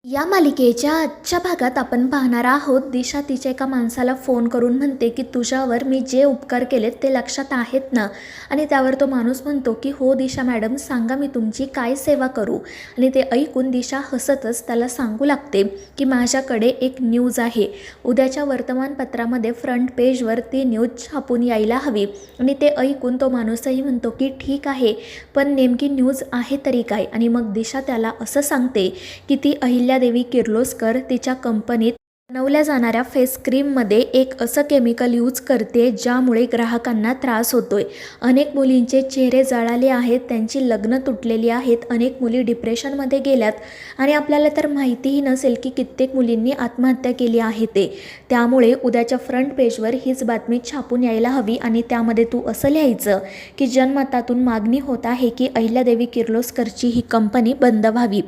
या मालिकेच्या आजच्या भागात आपण पाहणार आहोत, दिशा तिच्या एका माणसाला फोन करून म्हणते की तुझ्यावर मी जे उपकार केलेत ते लक्षात आहेत ना. आणि त्यावर तो माणूस म्हणतो की हो दिशा मॅडम, सांगा मी तुमची काय सेवा करू. आणि ते ऐकून दिशा हसतच त्याला सांगू लागते की माझ्याकडे एक न्यूज आहे. उद्याच्या वर्तमानपत्रामध्ये फ्रंट पेजवर ती न्यूज छापून यायला हवी. आणि ते ऐकून तो माणूसही म्हणतो की ठीक आहे, पण नेमकी न्यूज आहे तरी काय. आणि मग दिशा त्याला असं सांगते की ती अहिल्यादेवी किर्लोस्कर तिच्या कंपनीत बनवल्या जाणाऱ्या फेस क्रीममध्ये एक असं केमिकल यूज करते ज्यामुळे ग्राहकांना त्रास होतोय. अनेक मुलींचे चेहरे जळाले आहेत, त्यांची लग्न तुटलेली आहेत, अनेक मुली डिप्रेशनमध्ये गेल्यात आणि आपल्याला तर माहितीही नसेल की कित्येक मुलींनी आत्महत्या केली आहे ते. त्यामुळे उद्याच्या फ्रंट पेजवर हीच बातमी छापून यायला हवी आणि त्यामध्ये तू असं लिहायचं की जनमतातून मागणी होत आहे की अहिल्यादेवी किर्लोस्करची ही कंपनी बंद व्हावी.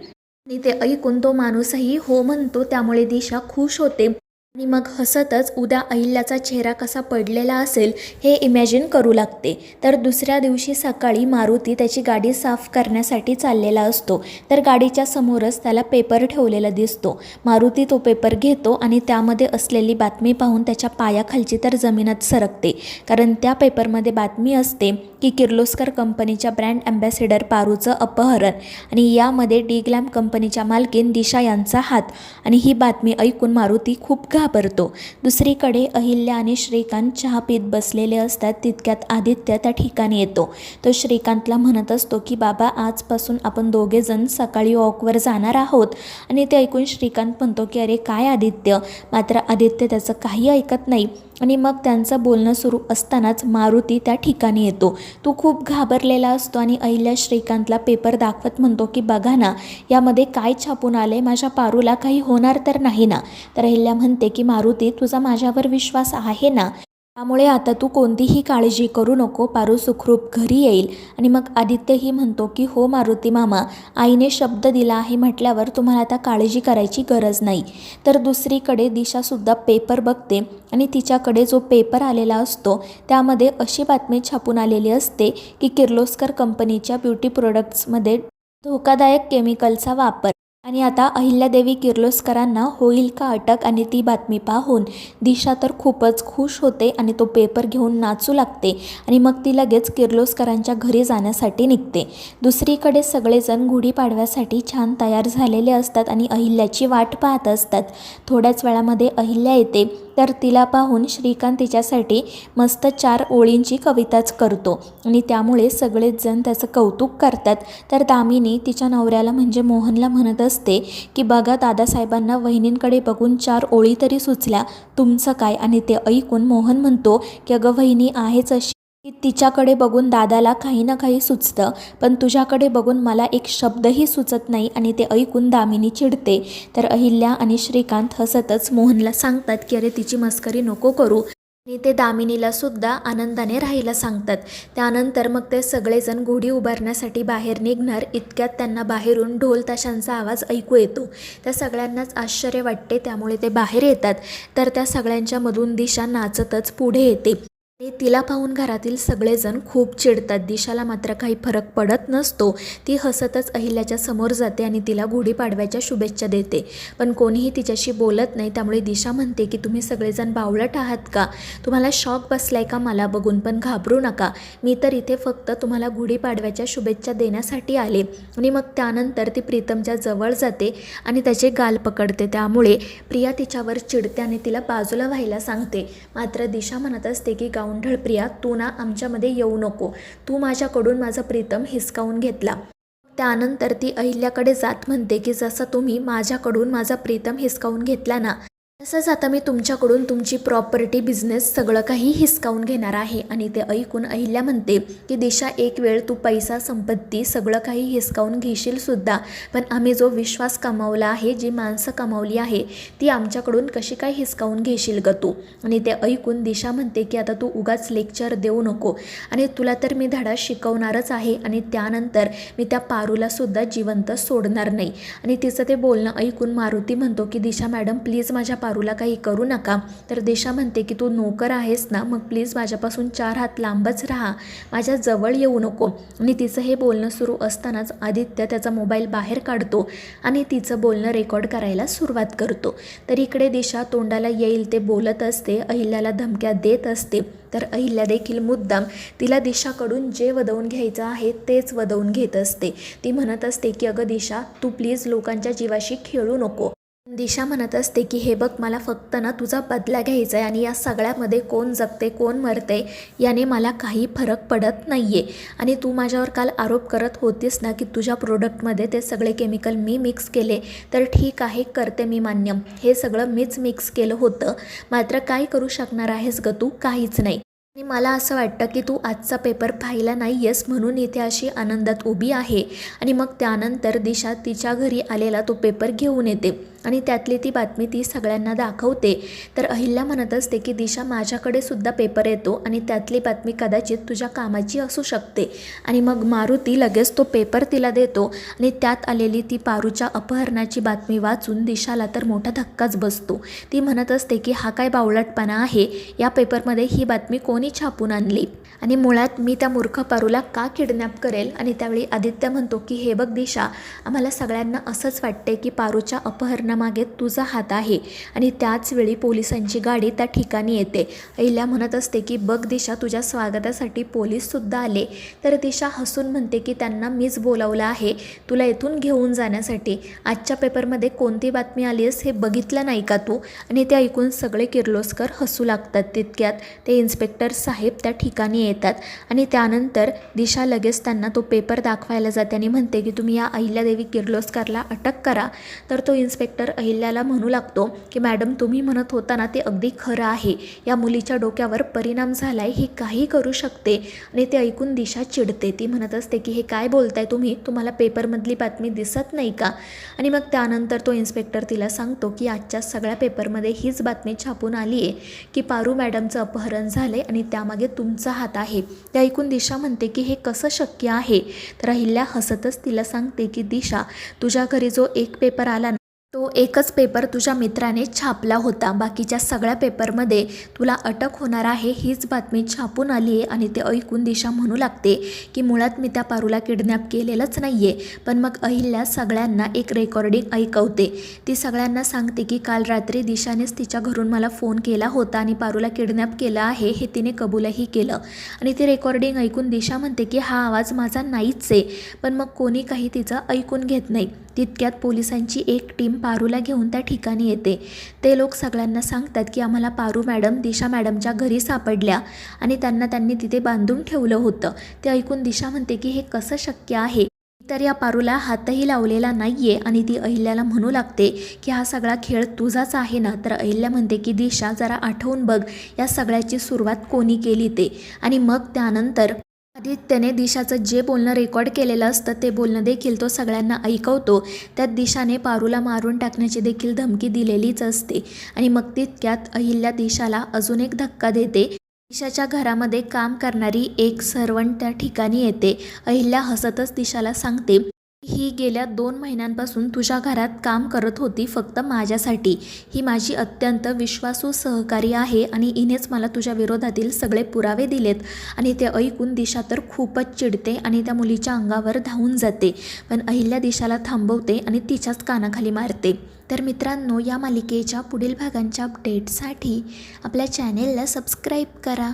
आणि ते ऐकून तो माणूसही हो म्हणतो. त्यामुळे दिशा खुश होते आणि मग हसतच उद्या अहिल्याचा चेहरा कसा पडलेला असेल हे इमॅजिन करू लागते. तर दुसऱ्या दिवशी सकाळी मारुती त्याची गाडी साफ करण्यासाठी चाललेला असतो. तर गाडीच्या समोरच त्याला पेपर ठेवलेला दिसतो. मारुती तो पेपर घेतो आणि त्यामध्ये असलेली बातमी पाहून त्याच्या पायाखालची तर जमीनच सरकते. कारण त्या पेपरमध्ये बातमी असते की किर्लोस्कर कंपनीच्या ब्रँड ॲम्बॅसेडर पारूचं अपहरण आणि यामध्ये डी ग्लॅम कंपनीच्या मालकीन दिशा यांचा हात. आणि ही बातमी ऐकून मारुती खूप घाबरतो. दुसरीकडे अहिल्या आणि श्रीकांत चहा पीत बसलेले असतात. तितक्यात आदित्य त्या ठिकाणी येतो. तो श्रीकांतला म्हणत असतो की बाबा, आजपासून आपण दोघेजण सकाळी वॉकवर जाणार आहोत. आणि ते ऐकून श्रीकांत म्हणतो की अरे काय आदित्य. मात्र आदित्य त्याचं काही ऐकत नाही. आणि मग त्यांचं बोलणं सुरू असतानाच मारुती त्या ठिकाणी येतो. तो खूप घाबरलेला असतो आणि अहिल्या श्रीकांतला पेपर दाखवत म्हणतो की बघा ना, यामध्ये काय छापून आले, माझ्या पारूला काही होणार तर नाही ना. तर अहिल्या म्हणते की मारुती, तुझा माझ्यावर विश्वास आहे ना, त्यामुळे आता तू कोणतीही काळजी करू नको, पारू सुखरूप घरी येईल. आणि मग आदित्यही म्हणतो की हो मारुती मामा, आईने शब्द दिला आहे म्हटल्यावर तुम्हाला आता काळजी करायची गरज नाही. तर दुसरीकडे दिशासुद्धा पेपर बघते आणि तिच्याकडे जो पेपर आलेला असतो त्यामध्ये अशी बातमी छापून आलेली असते की किर्लोस्कर कंपनीच्या ब्युटी प्रोडक्ट्समध्ये धोकादायक केमिकलचा वापर. आणि आता अहिल्यादेवी किर्लोस्करांना होईल का अटक. आणि ती बातमी पाहून दिशा तर खूपच खुश होते आणि तो पेपर घेऊन नाचू लागते. आणि मग ती लगेच किर्लोस्करांच्या घरी जाण्यासाठी निघते. दुसरीकडे सगळेजण गुढीपाडव्यासाठी छान तयार झालेले असतात आणि अहिल्याची वाट पाहत असतात. थोड्याच वेळामध्ये अहिल्या येते. तर तिला पाहून श्रीकांत तिच्यासाठी मस्त 4 ओळींची कविताच करतो आणि त्यामुळे सगळेच जण त्याचं कौतुक करतात. तर दामिनी तिच्या नवऱ्याला म्हणजे मोहनला म्हणत असते की बघा, दादासाहेबांना वहिनींकडे बघून 4 ओळी तरी सुचल्या, तुमचं काय. आणि ते ऐकून मोहन म्हणतो की अगं वहिनी आहेच अशी की तिच्याकडे बघून दादाला काही ना काही सुचतं, पण तुझ्याकडे बघून मला एक शब्दही सुचत नाही. आणि ते ऐकून दामिनी चिडते. तर अहिल्या आणि श्रीकांत हसतच मोहनला सांगतात की अरे तिची मस्करी नको करू. आणि ते दामिनीला सुद्धा आनंदाने राहायला सांगतात. त्यानंतर मग ते सगळेजण गुढी उभारण्यासाठी बाहेर निघणार. इतक्यात त्यांना बाहेरून ढोल ताशांचा आवाज ऐकू येतो. त्या सगळ्यांनाच आश्चर्य वाटते, त्यामुळे ते बाहेर येतात. तर त्या सगळ्यांच्या मधून दिशा नाचतच पुढे येते. आणि तिला पाहून घरातील सगळेजण खूप चिडतात. दिशाला मात्र काही फरक पडत नसतो. ती हसतच अहिल्याच्या समोर जाते आणि तिला गुढीपाडव्याच्या शुभेच्छा देते. पण कोणीही तिच्याशी बोलत नाही. त्यामुळे दिशा म्हणते की तुम्ही सगळेजण बावळट आहात का, तुम्हाला शॉक बसलाय का मला बघून. पण घाबरू नका, मी तर इथे फक्त तुम्हाला गुढीपाडव्याच्या शुभेच्छा देण्यासाठी आले. आणि मग त्यानंतर ती प्रीतमच्या जवळ जाते आणि त्याचे गाल पकडते. त्यामुळे प्रिया तिच्यावर चिडते आणि तिला बाजूला व्हायला सांगते. मात्र दिशा म्हणत असते की गावंढळ प्रिया, तू ना आमच्यामध्ये येऊ नको, तू माझ्याकडून माझा प्रीतम हिसकावून घेतला. त्यानंतर ती अहिल्याकडे जात म्हणते की जसं तुम्ही माझ्याकडून माझा प्रीतम हिसकावून घेतला ना, तसंच आता मी तुमच्याकडून तुमची प्रॉपर्टी, बिझनेस सगळं काही हिसकावून घेणार आहे. आणि ते ऐकून अहिल्या म्हणते की दिशा, एक वेळ तू पैसा, संपत्ती सगळं काही हिसकावून घेशील सुद्धा, पण आम्ही जो विश्वास कमावला आहे, जी माणसं कमावली आहे, ती आमच्याकडून कशी काय हिसकावून घेशील ग तू. आणि ते ऐकून दिशा म्हणते की आता तू उगाच लेक्चर देऊ नको आणि तुला तर मी धडा शिकवणारच आहे. आणि त्यानंतर मी त्या पारूला सुद्धा जिवंत सोडणार नाही. आणि तिचं ते बोलणं ऐकून मारुती म्हणतो की दिशा मॅडम, प्लीज माझ्या पारूला काही करू नका. तर दिशा म्हणते की तू नोकर आहेस ना, मग प्लीज माझ्यापासून 4 हात लांबच राहा, माझ्या जवळ येऊ नको. आणि तिचं हे बोलणं सुरू असतानाच आदित्य त्याचा मोबाईल बाहेर काढतो आणि तिचं बोलणं रेकॉर्ड करायला सुरुवात करतो. तर इकडे दिशा तोंडाला येईल ते बोलत असते, अहिल्याला धमक्या देत असते. तर अहिल्या देखील मुद्दाम तिला दिशाकडून जे वदवून घ्यायचं आहे तेच वदवून घेत असते. ती म्हणत असते की अगं दिशा, तू प्लीज लोकांच्या जीवाशी खेळू नको. दिशा म्हणत असते की हे बघ, मला फक्त ना तुझा बदला घ्यायचा आहे आणि या सगळ्यामध्ये कोण जगते कोण मरते याने मला काही फरक पडत नाही आहे. आणि तू माझ्यावर काल आरोप करत होतीस ना की तुझ्या प्रोडक्टमध्ये ते सगळे केमिकल मी मिक्स केले, तर ठीक आहे, करते मी मान्य, हे सगळं मीच मिक्स केलं होतं. मात्र काय करू शकणार आहेस ग तू? काहीच नाही. आणि मला असं वाटतं की तू आजचा पेपर पाहिला नाही आहेस म्हणून इथे अशी आनंदात उभी आहे. आणि मग त्यानंतर दिशा तिच्या घरी आलेला तो पेपर घेऊन येते आणि त्यातली ती बातमी ती सगळ्यांना दाखवते. तर अहिल्या म्हणत असते की दिशा, माझ्याकडे सुद्धा पेपर येतो आणि त्यातली बातमी कदाचित तुझ्या कामाची असू शकते. आणि मग मारुती लगेच तो पेपर तिला देतो आणि त्यात आलेली ती पारूच्या अपहरणाची बातमी वाचून दिशाला तर मोठा धक्काच बसतो. ती म्हणत असते की हा काय बावळटपणा आहे, या पेपरमध्ये ही बातमी कोणी छापून आणली आणि मुळात मी त्या मूर्ख पारूला का किडनॅप करेल. आणि त्यावेळी आदित्य म्हणतो की हे बघ दिशा, आम्हाला सगळ्यांना असंच वाटते की पारूच्या अपहरणामागे तुझा हात आहे. आणि त्याच वेळी पोलिसांची गाडी त्या ठिकाणी येते. अहिल्या म्हणत असते की बघ दिशा, तुझ्या स्वागतासाठी पोलीससुद्धा आले. तर दिशा हसून म्हणते की त्यांना मीच बोलावलं आहे तुला इथून घेऊन जाण्यासाठी. आजच्या पेपरमध्ये कोणती बातमी आली आहेस हे बघितलं नाही का तू? आणि ते ऐकून सगळे किर्लोस्कर हसू लागतात. तितक्यात ते इन्स्पेक्टर साहेब त्या ठिकाणी येतात आणि त्यानंतर दिशा लगेच त्यांना तो पेपर दाखवायला जाते आणि म्हणते की तुम्ही या अहिल्यादेवी किर्लोस्करला अटक करा. तर तो इन्स्पेक्टर अहिल्याला म्हणू लागतो की मॅडम, तुम्ही म्हणत होता ना ते अगदी खरं आहे, या मुलीच्या डोक्यावर परिणाम झालाय, ही काही करू शकते. आणि ते ऐकून दिशा चिडते. ती म्हणत असते की हे काय बोलताय तुम्ही, तुम्हाला पेपरमधली बातमी दिसत नाही का? आणि मग त्यानंतर तो इन्स्पेक्टर तिला सांगतो की आजच्या सगळ्या पेपरमध्ये हीच बातमी छापून आली आहे की पारू मॅडमचं अपहरण झाले आणि त्यामागे तुमचा हात आहे. ते ऐकून दिशा म्हणते की हे कसं शक्य आहे? तर अहिल्या हसतच तिला सांगते की दिशा, तुझ्या घरी जो एक पेपर आला ना, तो एकच पेपर तुझ्या मित्राने छापला होता. बाकीच्या सगळ्या पेपरमध्ये तुला अटक होणार आहे हीच बातमी छापून आली आहे. आणि ते ऐकून दिशा म्हणू लागते की मुळात मी त्या पारूला किडनॅप केलेलंच नाही आहे. पण मग अहिल्या सगळ्यांना एक रेकॉर्डिंग ऐकवते. ती सगळ्यांना सांगते की काल रात्री दिशानेच तिच्या घरून मला फोन केला होता आणि पारूला किडनॅप केलं आहे हे तिने कबूलही केलं. आणि ती रेकॉर्डिंग ऐकून दिशा म्हणते की हा आवाज माझा नाहीच आहे. पण मग कोणी काही तिचं ऐकून घेत नाही. तितक्यात पोलिसांची एक टीम पारूला घेऊन त्या ठिकाणी येते. ते लोक सगळ्यांना सांगतात की आम्हाला पारू मॅडम दिशा मॅडमच्या घरी सापडल्या आणि त्यांनी तिथे बांधून ठेवलं होतं. ते ऐकून दिशा म्हणते की हे कसं शक्य आहे? तर या पारूला हातही लावलेला नाही आहे. आणि ती अहिल्याला म्हणू लागते की हा सगळा खेळ तुझाच आहे ना? तर अहिल्या म्हणते की दिशा, जरा आठवून बघ या सगळ्याची सुरुवात कोणी केली ते. आणि मग त्यानंतर आदित्यने दिशाचं जे बोलणं रेकॉर्ड केलेलं असतं ते बोलणं देखील तो सगळ्यांना ऐकवतो. त्यात दिशाने पारूला मारून टाकण्याची देखील धमकी दिलेलीच असते. आणि मग तितक्यात अहिल्या दिशाला अजून एक धक्का देते. दिशाच्या घरामध्ये काम करणारी एक सर्वंट त्या ठिकाणी येते. अहिल्या हसतच दिशाला सांगते ही गेल्या 2 महिन्यांपासून तुझ्या घरात काम करत होती फक्त माझ्यासाठी. ही माझी अत्यंत विश्वासू सहकारी आहे आणि हिनेच मला तुझ्या विरोधातील सगळे पुरावे दिलेत. आणि ते ऐकून दिशा तर खूपच चिडते आणि त्या मुलीच्या अंगावर धावून जाते. पण अहिल्या दिशाला थांबवते आणि तिच्याच कानाखाली मारते. तर मित्रांनो, या मालिकेच्या पुढील भागांच्या अपडेटसाठी आपल्या चॅनेलला सबस्क्राईब करा.